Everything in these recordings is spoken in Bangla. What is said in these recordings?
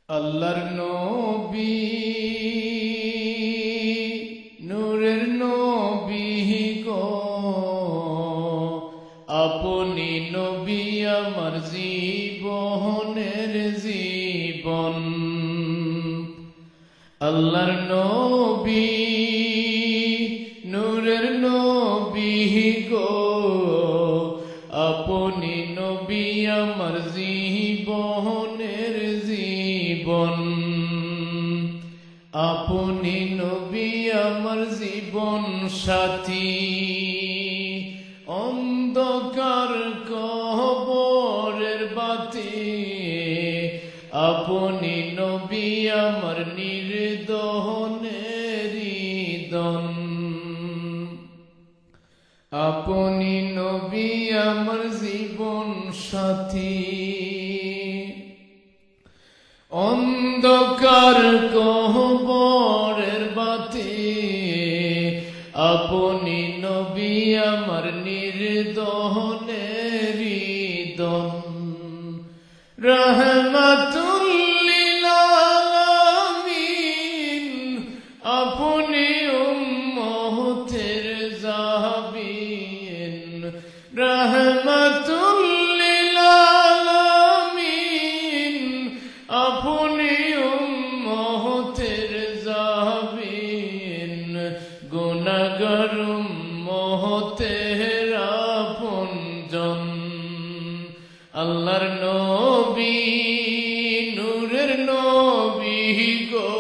আল্লাহর নবী নূরের নবী গো, আপনি নবী আমার জীবনের জীবন। আল্লাহর নবী নূরের নবী গো, আপনি নবী আমার জীবনের জীবন। আপনি নবী আমার জীবন সাথী, অন্ধকার কবরের বাতি। আপনি নবী আমার নির্দহনের দন। আপনি নবী আমার জীবন সাথী, অন্ধকার কবরের বাতি। আপনি নবী আমার নির্দহনের দন। রহমাতুল লিল আলামিন, আপনি উম্মতের জাবিন। রহমাতুল লিল আলামিন, আপনি উম্মতের জাবিন। গুনাহগার উম্মতের আপনজন। আল্লাহর নবী নূরের নবী গো,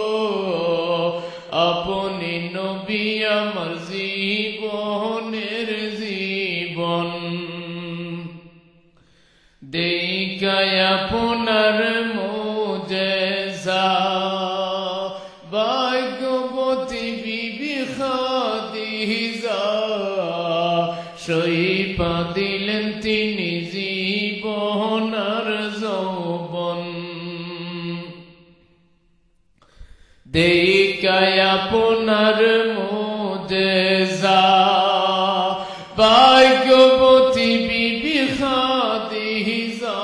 আপনি নবী আমার জীবনের জীবন। দেখায় আপনার মুজিজা, ভাগ্যবতী বিবি খাদিজা। সইপা দিলেন তিনি জীবন আর যৌবন। দেখায় আপনার মুজিজা, ভাগ্যবতী বিবি খাদিজা।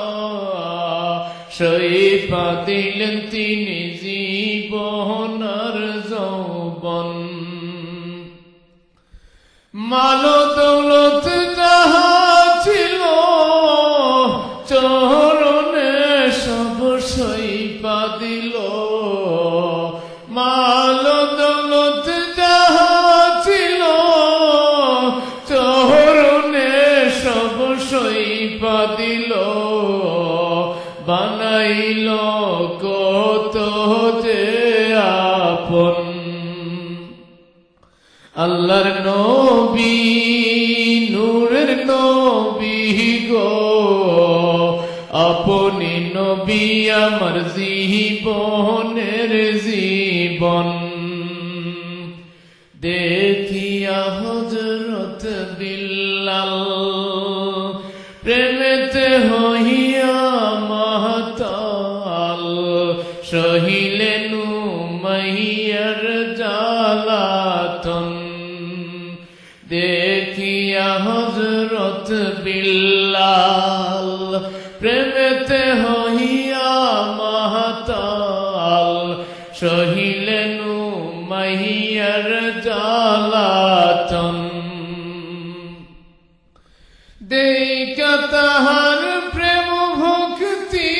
সইপা দিলেন তিনি জীবন আর যৌবন। মাল দৌলত যাহা ছিল চরণে সব সইপা দিল। মাল দৌলত যাহা ছিল চরণে সব সইপা দিল। বানাইল কত যে আপন। আল্লাহর নবী নূরের নবী গো, আপনি নবী আমার জীবনের জীবন। দেখিয়া হযরত বিল্লাল প্রেমেতে হইয়া মাতাল। সহিলেন উমাইয়ার জালাতন। দেখিয়া হযরত বিল্লাল প্রেমেতে হইয়া মাতাল। সহিলেন উমাইয়ার জালাতন। দেখা তাহার প্রেম ভক্তি,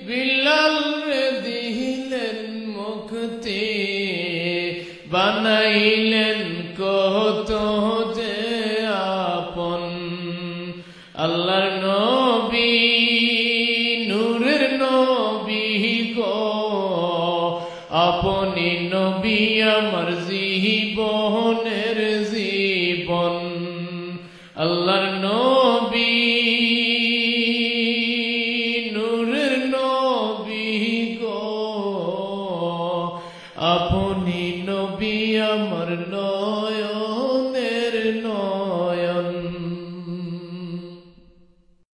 বিল্লাল রে দিলেন মুক্তি। বানাইলেন কত যে আপন। আল্লাহর নবী নূরের নবী গো, আপনি নবী আমার জীবনের জীবন। আল্লাহর নবী